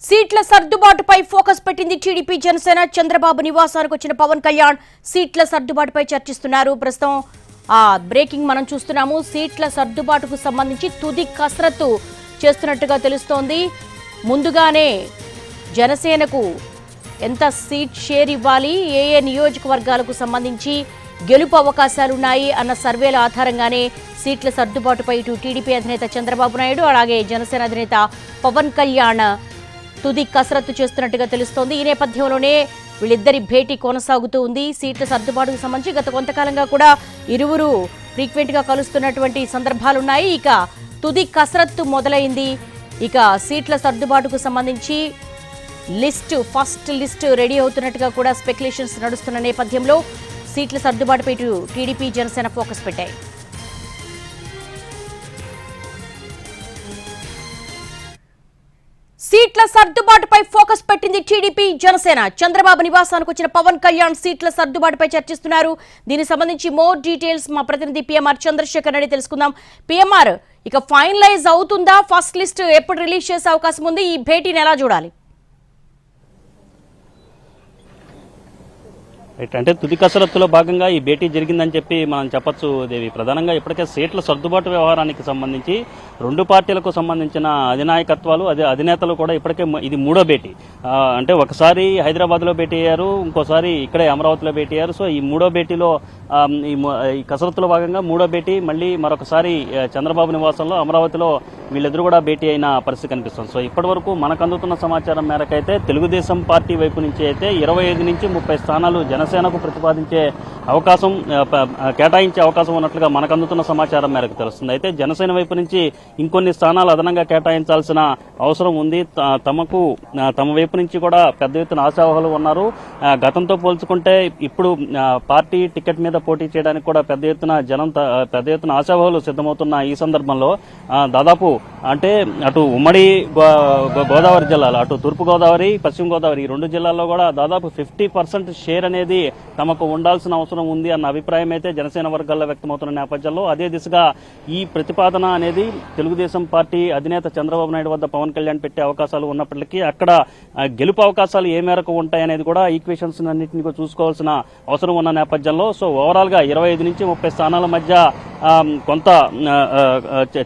సీట్ల సర్దుబాటుపై ఫోకస్ పెట్టింది టీడీపీ జనసేన. చంద్రబాబు నివాసానికి వచ్చిన పవన్ కళ్యాణ్ సీట్ల సర్దుబాటుపై చర్చిస్తున్నారు. ప్రస్తుతం బ్రేకింగ్ మనం చూస్తున్నాము. సీట్ల సర్దుబాటుకు సంబంధించి తుది కసరత్తు చేస్తున్నట్టుగా తెలుస్తోంది. ముందుగానే జనసేనకు ఎంత సీట్ షేర్ ఇవ్వాలి, ఏ నియోజకవర్గాలకు సంబంధించి గెలుపు అవకాశాలున్నాయి అన్న సర్వేల ఆధారంగానే సీట్ల సర్దుబాటుపై ఇటు టీడీపీ అధినేత చంద్రబాబు నాయుడు అలాగే జనసేన అధినేత పవన్ కళ్యాణ్ తుది కసరత్తు చేస్తున్నట్టుగా తెలుస్తోంది. ఈ నేపథ్యంలోనే వీళ్ళిద్దరి భేటీ కొనసాగుతూ ఉంది. సీట్ల సర్దుబాటుకు సంబంధించి గత కొంతకాలంగా కూడా ఇరువురు ఫ్రీక్వెంట్ గా కలుస్తున్నటువంటి సందర్భాలున్నాయి. ఇక తుది కసరత్తు మొదలైంది. ఇక సీట్ల సర్దుబాటుకు సంబంధించి ఫస్ట్ లిస్ట్ రెడీ అవుతున్నట్టుగా కూడా స్పెక్యులేషన్స్ నడుస్తున్న నేపథ్యంలో సీట్ల సర్దుబాటుపై ఇటు టీడీపీ జనసేన ఫోకస్ పెట్టాయి. సీట్ల సర్దుబాటుపై ఫోకస్ పెట్టింది టీడీపీ జనసేన. చంద్రబాబు నివాసానికి వచ్చిన పవన్ కళ్యాణ్ సీట్ల సర్దుబాటుపై చర్చిస్తున్నారు. దీనికి సంబంధించి మోర్ డీటెయిల్స్ మా ప్రతినిధి పిఎంఆర్ చంద్రశేఖర్ రెడ్డి తెలుసుకుందాం. పిఎంఆర్, ఇక ఫైనలైజ్ అవుతుందా? ఫస్ట్ లిస్ట్ ఎప్పుడు రిలీజ్ చేసే అవకాశం ఉంది? ఈ భేటీని ఎలా చూడాలి? అంటే తుది కసరత్తులో భాగంగా ఈ భేటీ జరిగిందని చెప్పి మనం చెప్పొచ్చు దేవి. ప్రధానంగా ఇప్పటికే సీట్ల సర్దుబాటు వ్యవహారానికి సంబంధించి రెండు పార్టీలకు సంబంధించిన అధినాయకత్వాలు అధినేతలు కూడా ఇప్పటికే ఇది మూడో భేటీ. అంటే ఒకసారి హైదరాబాద్లో భేటీ అయ్యారు, ఇంకోసారి ఇక్కడే అమరావతిలో భేటీ అయ్యారు. సో ఈ మూడో భేటీలో ఈ కసరత్తులో భాగంగా మూడో భేటీ మళ్ళీ మరొకసారి చంద్రబాబు నివాసంలో అమరావతిలో వీళ్ళిద్దరూ కూడా భేటీ అయిన పరిస్థితి కనిపిస్తుంది. సో ఇప్పటి వరకు మనకు అందుతున్న సమాచారం మేరకైతే తెలుగుదేశం పార్టీ వైపు నుంచి అయితే 25 నుంచి 30 స్థానాలు జనసేనకు ప్రతిపాదించే అవకాశం కేటాయించే అవకాశం ఉన్నట్లుగా మనకు అందుతున్న సమాచారం మేరకు తెలుస్తుంది. అయితే జనసేన వైపు నుంచి ఇంకొన్ని స్థానాలు అదనంగా కేటాయించాల్సిన అవసరం ఉంది. తమ వైపు నుంచి కూడా పెద్ద ఎత్తున ఆశావహులు ఉన్నారు. గతంతో పోల్చుకుంటే ఇప్పుడు పార్టీ టికెట్ మీద పోటీ చేయడానికి కూడా పెద్ద ఎత్తున ఆశావహులు సిద్ధమవుతున్న ఈ సందర్భంలో దాదాపు అంటే అటు ఉమ్మడి గోదావరి జిల్లాలో, అటు తూర్పు గోదావరి, పశ్చిమ గోదావరి ఈ రెండు జిల్లాల్లో కూడా దాదాపు 50% షేర్ అనేది తమకు ఉండాల్సిన అవసరం ఉంది అన్న అభిప్రాయం అయితే జనసేన వర్గాల్లో వ్యక్తమవుతున్న నేపథ్యంలో అదే దిశగా ఈ ప్రతిపాదన అనేది తెలుగుదేశం పార్టీ అధినేత చంద్రబాబు నాయుడు వద్ద పవన్ కళ్యాణ్ పెట్టే అవకాశాలు ఉన్నప్పటికీ అక్కడ గెలుపు అవకాశాలు ఏ మేరకు ఉంటాయనేది కూడా ఈక్వేషన్స్ అన్నింటినీ చూసుకోవాల్సిన అవసరం ఉన్న నేపథ్యంలో సో ఓవరాల్ గా 25 నుంచి 30 స్థానాల మధ్య కొంత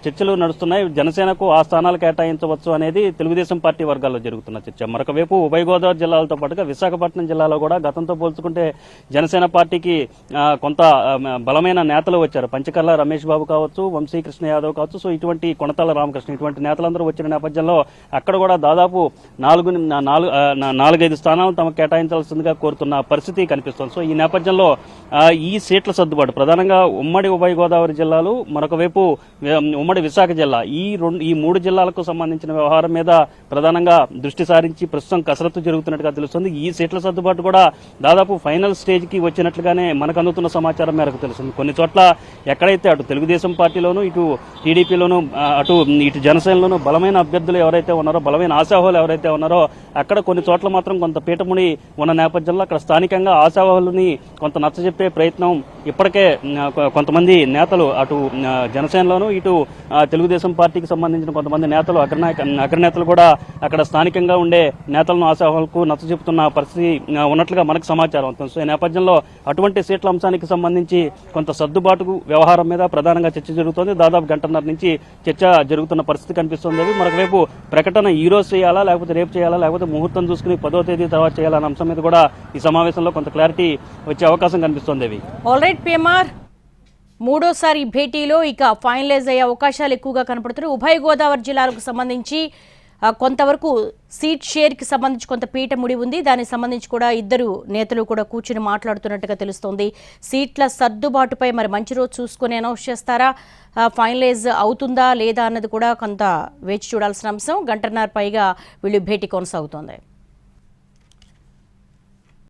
చర్చలు నడుస్తున్నాయి. జనసేనకు ఆ స్థానాలు కేటాయించవచ్చు అనేది తెలుగుదేశం పార్టీ వర్గాల్లో జరుగుతున్న చర్చ. మరొక వైపు ఉభయ గోదావరి జిల్లాలతో పాటుగా విశాఖపట్నం జిల్లాలో కూడా గతంతో పోల్చుకుంటే జనసేన పార్టీకి కొంత బలమైన నేతలు వచ్చారు. పంచకర్ల రమేష్ బాబు కావచ్చు, వంశీకృష్ణ యాదవ్ కావచ్చు, సో ఇటువంటి కొనతాల రామకృష్ణ ఇటువంటి నేతలందరూ వచ్చిన నేపథ్యంలో అక్కడ కూడా దాదాపు 4-5 స్థానాలు తమకు కేటాయించాల్సిందిగా కోరుతున్న పరిస్థితి కనిపిస్తోంది. సో ఈ నేపథ్యంలో ఈ సీట్ల సర్దుబాటు ప్రధానంగా ఉమ్మడి ఉభయ గోదావరి జిల్లాలు, మరొక వైపు ఉమ్మడి విశాఖ జిల్లా ఈ మూడు జిల్లాలకు సంబంధించిన వ్యవహారం మీద ప్రధానంగా దృష్టి సారించి ప్రస్తుతం కసరత్తు జరుగుతున్నట్టుగా తెలుస్తుంది. ఈ సీట్ల సర్దుబాటు కూడా దాదాపు ఫైనల్ స్టేజ్ కి వచ్చినట్లుగానే మనకు అందుతున్న సమాచారం మేరకు తెలుస్తుంది. కొన్ని చోట్ల ఎక్కడైతే అటు తెలుగుదేశం పార్టీలోను, ఇటు టీడీపీలోను, ఇటు జనసేనలోను బలమైన అభ్యర్థులు ఎవరైతే ఉన్నారో, బలమైన ఆశావాహులు ఎవరైతే ఉన్నారో అక్కడ కొన్ని చోట్ల మాత్రం కొంత పీఠముడి ఉన్న నేపథ్యంలో అక్కడ స్థానికంగా ఆశావాహులని కొంత నచ్చజెప్పే ప్రయత్నం ఇప్పటికే కొంతమంది నేతలు అటు జనసేనలోను, ఇటు తెలుగుదేశం పార్టీకి సంబంధించిన కొంతమంది నేతలు అగ్రనేతలు కూడా అక్కడ స్థానికంగా ఉండే నేతలను ఆశావాహులకు నచ్చజెప్పుతున్న పరిస్థితి ఉన్నట్లుగా మనకు సమాచారం అవుతుంది. సో ఈ నేపథ్యంలో అటువంటి సీట్ల అంశానికి సంబంధించి కొంత సర్దుబాటు వ్యవహారం మీద ప్రధానంగా చర్చ జరుగుతోంది. దాదాపు గంటన్నర నుంచి చర్చ జరుగుతున్న పరిస్థితి కనిపిస్తుంది. మరొకవైపు ప్రకటన ఈ రోజు చేయాలా, లేకపోతే రేపు చేయాలా, లేకపోతే ముహూర్తం చూసుకుని 10వ తేదీ తర్వాత చేయాలన్న అంశం మీద కూడా ఈ సమావేశంలో కొంత క్లారిటీ వచ్చే అవకాశం కనిపిస్తోంది. ఆల్రైట్ పిఎంఆర్, మూడోసారి భేటీలో ఇక ఫైనలైజ్ అయ్యే అవకాశాలు ఎక్కువగా కనపడుతున్నాయి. ఉభయ గోదావరి జిల్లాలకు సంబంధించి కొంతవరకు సీట్ షేర్కి సంబంధించి కొంత పీఠముడి ఉంది. దానికి సంబంధించి కూడా ఇద్దరు నేతలు కూడా కూర్చుని మాట్లాడుతున్నట్టుగా తెలుస్తోంది. సీట్ల సర్దుబాటుపై మరి మంచి రోజు చూసుకుని అనౌన్స్ చేస్తారా, ఫైనలైజ్ అవుతుందా లేదా అన్నది కూడా కొంత వేచి చూడాల్సిన అంశం. గంటన్నర పైగా వీళ్ళు భేటీ కొనసాగుతోంది.